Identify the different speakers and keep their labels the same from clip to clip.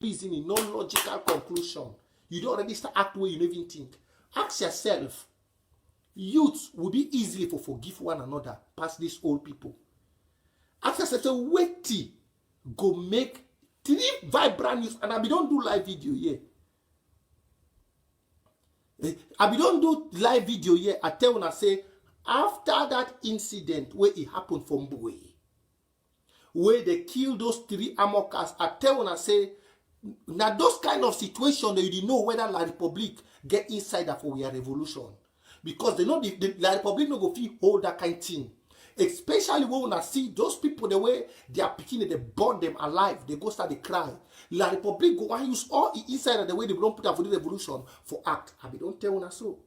Speaker 1: reasoning, no logical conclusion. You don't already start act where you don't even think. Ask yourself, youth will be easily for forgive one another past these old people. Ask yourself, so wait go make 3 vibrant news, and I don't do live video here. I don't do live video here. I tell when I say, after that incident where it happened from Mbwe, where they killed those 3 armor cars, I tell when I say, now those kind of situations that you didn't know whether La Republic get inside for your revolution. Because they know the La Republic no go fit hold that kind of thing. Especially when I see those people, the way they are picking it, they burn them alive, they go start to cry. La Republic go and use all the inside of the way they don't put up for the revolution for act. I don't tell una so.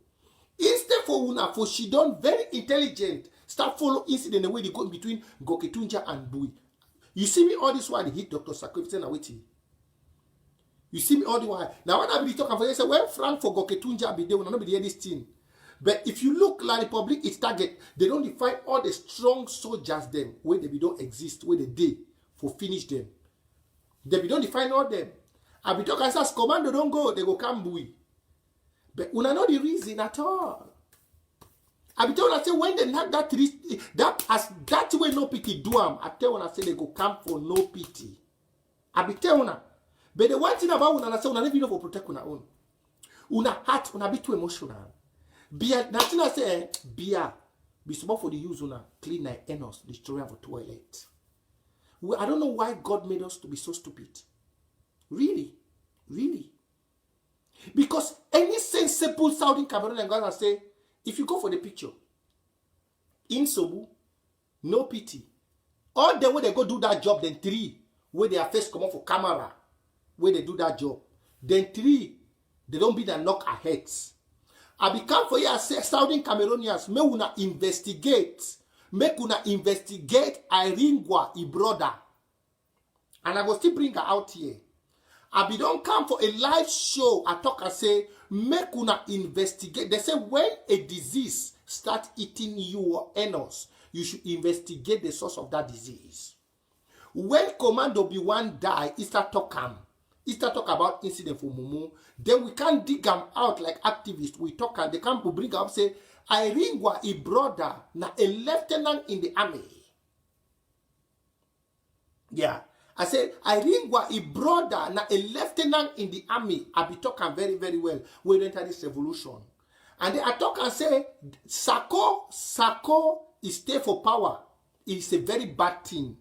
Speaker 1: Instead for una, for she done very intelligent, start follow incident the way they go in between Goketunja and Bui. You see me all this while they hit Dr. Sakwiften and waiting. You see me all the while. Now when I be talking for you, say, well, Frank for Goketunja be there, when I not be there this thing. But if you look like Republic, its target, they don't define all the strong soldiers them where they don't exist, where they did for finish them. They don't define all them. I be talking as commando don't go, they go come Bui. But we not the reason at all. I be telling I say when they knock that way no pity do them. I tell when I say they go come for no pity. I be telling her. But the one thing about una say una never know for protect una own. Una heart una be too emotional. Beer, nothing I say, beer, be small for the use una clean like Enos, destroyer of a toilet. Well, I don't know why God made us to be so stupid. Really, really. Because any sensible Southern Cameroonian guy say, if you go for the picture, in Sobu, no pity. All the way they go do that job, then 3, where their face come out for camera, where they do that job. Then 3, they don't be the knock our heads. I become for you as Southern Cameroonians, me una investigate. Make una investigate Iringwa, i brother. And I will still bring her out here. I be don't come for a live show. I talk and say, make una investigate. They say when a disease start eating you or anus, you should investigate the source of that disease. When Commando B1 die, it start talking. It start talk about incident for Mumu. Then we can't dig them out like activists. We talk and they come to bring up say, Iringwa a brother na a lieutenant in the army. Yeah. I said, Iringwa a brother na a lieutenant in the army. I be talking very, very well. We enter this revolution. And then I talk and say, Sako is stay for power. It's a very bad thing.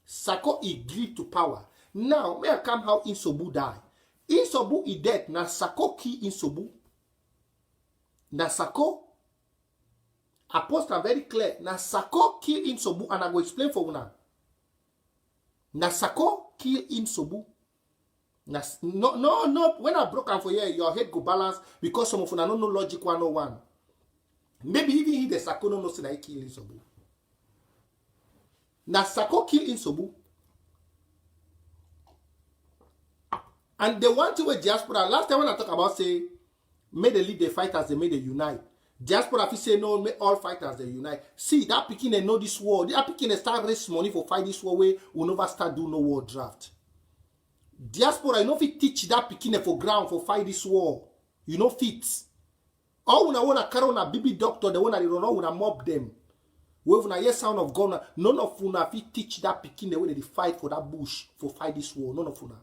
Speaker 1: Sako is greed to power. Now, may I come how Insobu die. Insobu is dead. Na Sako ki Insobu. Na Sako. I post are very clear. Na Sako kill Insobu, and I go explain for una. Na Sako kill Insobu. No. When I broke am for here, your head go balance because some of una don't know logic 101. Maybe even he the Sako no say that he kill Insobu. Na Sako kill Insobu. And they want to with diaspora. Last time when I talk about say, may they lead the fighters, they may they unite. Diaspora, if you say no, may all fighters they unite. See, that picking they know this war. That picking they start raise money for fight this war way, will never start do no war draft. Diaspora, you know fit teach that picking for ground for fight this war. You know fit. All when I want to carry on a baby doctor, the one that they don't know when I mob them. When I hear sound of gun, none of una fit teach that picking the way they fight for that bush for fight this war. None of una.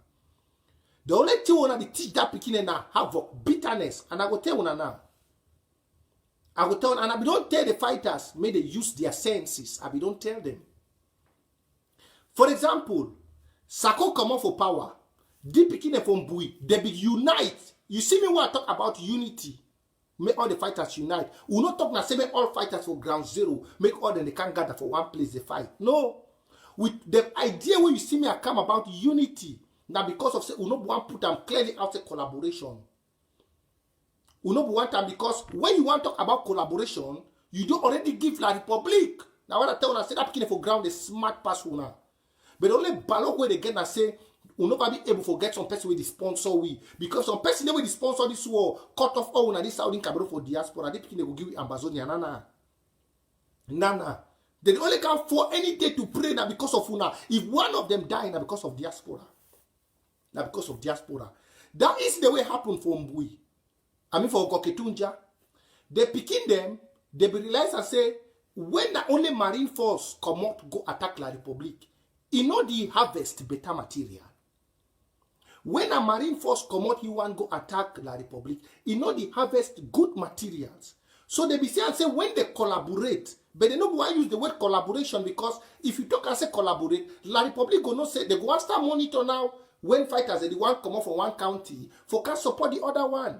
Speaker 1: The only thing when they teach that picking now have bitterness, and I will tell una now. I will tell, and I don't tell the fighters, may they use their senses. I don't tell them. For example, Sako come out for power. They picking from Bui. They be unite. You see me when I talk about unity. Make all the fighters unite. We not talk now say make all fighters for ground zero. Make all them they can't gather for one place they fight. No. With the idea when you see me I come about unity. Now because of say we not want put them clearly out a collaboration. We not want them because when you want to talk about collaboration, you don't already give La Republic. Now when I tell you I say that picking for ground the smart pass una. But the only ballot where they get and say we'll never be able to get some person with the sponsor we. Because some person with the sponsor this war cut off all this Southern Cameroon for diaspora. They picking they will give you Ambazonia. Nana. They only come for any day to pray now because of una. If one of them die now because of diaspora. Now because of diaspora. That is the way it happened for Mbui. I mean for Goketunja. They picking them, they be realize and say, when the only Marine Force come out go attack La Republique, you know the harvest better material. When a Marine Force come out, he want go attack La Republique, you know the harvest good materials. So they be say and say when they collaborate, but they know why use the word collaboration, because if you talk and say collaborate, La Republique go not say they go start monitor now when fighters they want come out from one county for can support the other one.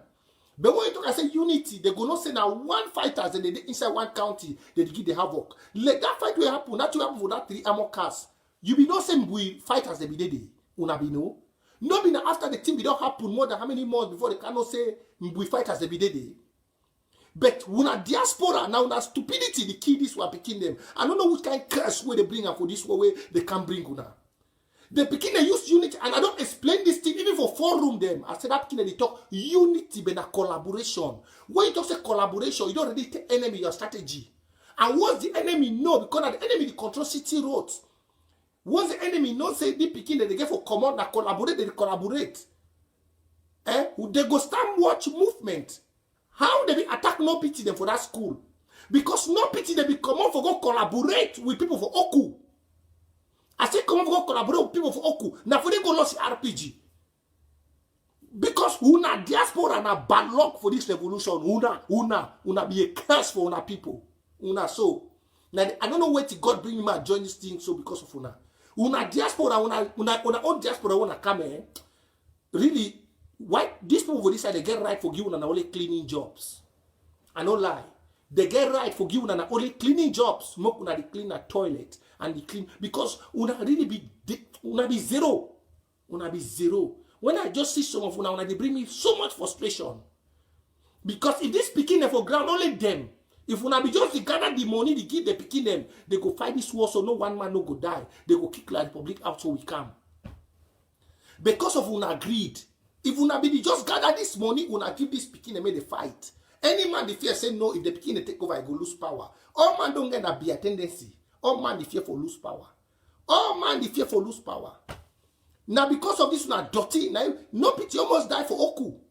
Speaker 1: But when you talk and say unity, they go not say now one fighters and they inside one county they give the havoc. Let that fight will happen. That will happen for that 3 armor cars. You be not saying we fighters they be there. Una be no. No be now after the team be don't happen more than how many months before they cannot say we fighters they be there. But una diaspora now una stupidity the key this one picking them. I don't know which kind of curse where they bring up for this way they can bring una. They begin to use unity, and I don't explain this thing even for forum them. I said that they talk unity, but a collaboration. When you talk say collaboration, you don't really take enemy your strategy. And once the enemy know, because the enemy they control city roads. Once the enemy know say they begin they get for command that collaborate, they collaborate. They go stand watch movement. How they be attack no pity them for that school? Because no pity they be come out for go collaborate with people for Oku. I say come on go collaborate with people for Oku. Now for they go lost RPG. Because una diaspora na bad luck for this revolution. Una be a curse for una people. Una so. Now I don't know where to God bring me and join this thing so because of una. Una diaspora, una own diaspora wanna come really, why these people for this side they get right for giving and only cleaning jobs. I don't lie. They get right for giving and only cleaning jobs. Smoke una the clean a toilet and the clean because una really be zero. Una be zero. When I just see some of una they bring me so much frustration. Because if this picking for ground, only them. If una be just gather the money, they give the picking them, they go fight this war so no one man no go die. They go kick La Republique out so we come. Because of una greed. If una be just gather this money, una give this picking and make the fight. Any man the fear say no, if the picking they take over, I go lose power. All man don't get that be a tendency. All man the fear for lose power. All man the fear for lose power. Now because of this una dirty, now no pity almost die for Oku.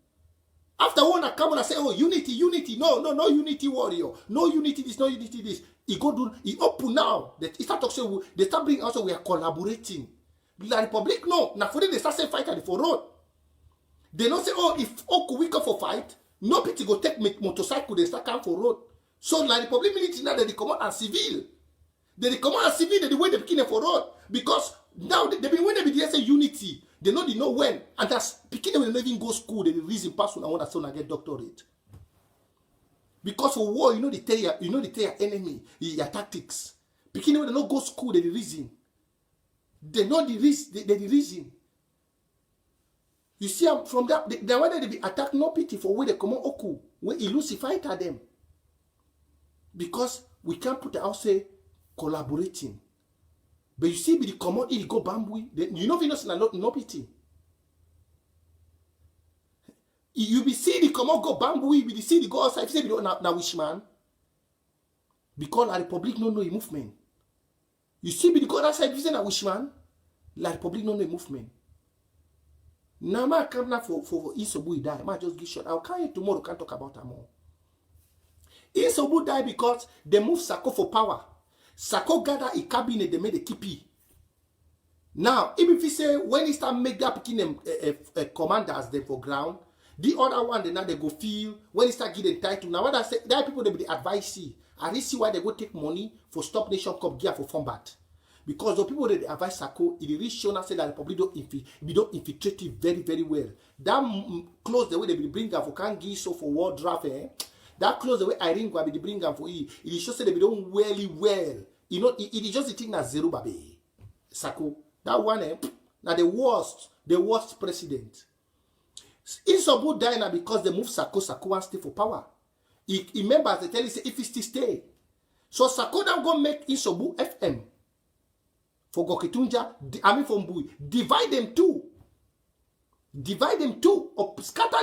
Speaker 1: After one come and say, oh, unity. No, unity warrior. No unity this, no unity this. He go do, he open now. He start talking, they start bringing also we are collaborating. La Republique, no. Now for them, they start saying fight at the for road. They don't say, oh, if Oku we come for fight, no pity go take motorcycle, they start come for road. So La Republique military now, they come out as civil. They come out as civil, they the way they begin for road. Because now, they be when they be say unity, they know when. And that's picking when they even go school, they the reason pass when I want to son and get doctorate. Because for war, they tell your enemy, your tactics. Picking when they don't go school, they the reason. They know the reason. You see, from that, the way they be attacked, no pity for where they come on Oku, where he lose fight at them. Because we can't put out say collaborating. But you see, the command he go bamboo. You know, if you no pity. You be see the command go bamboo. You be see the go outside. You say na which man? Because La Republique no a movement. You see, the go outside. You say na which man? La Republique no a movement. Now ma come na for Isobu die. Ma just give short. I'll carry you tomorrow. Can't talk about her more. Isobu die because they move Sako for power. Sako gather a cabinet, they made a kipi. Now, even if you say, when he start make that picking them commanders them for ground, the other one, then now they go feel, when he start getting title. Now, what I say, there are people that be the advice see. And they see why they go take money for Stop Nation Cup gear for combat. Because the people that they advise Sako, it really shown us that the Republic don't infiltrate it very, very well. That close the way they be bring them for can't give so for war draft, that close the way Irene go be bring them for it. It shows that they don't really well. It is just the thing that zero baby. Sako. That one, now the worst president. Isobu die now because they move Sako and stay for power. He members they tell you say if he still stay. So Sako now go make Isobu FM. For Goketunja, I mean for Mbui. Divide them two. Or scatter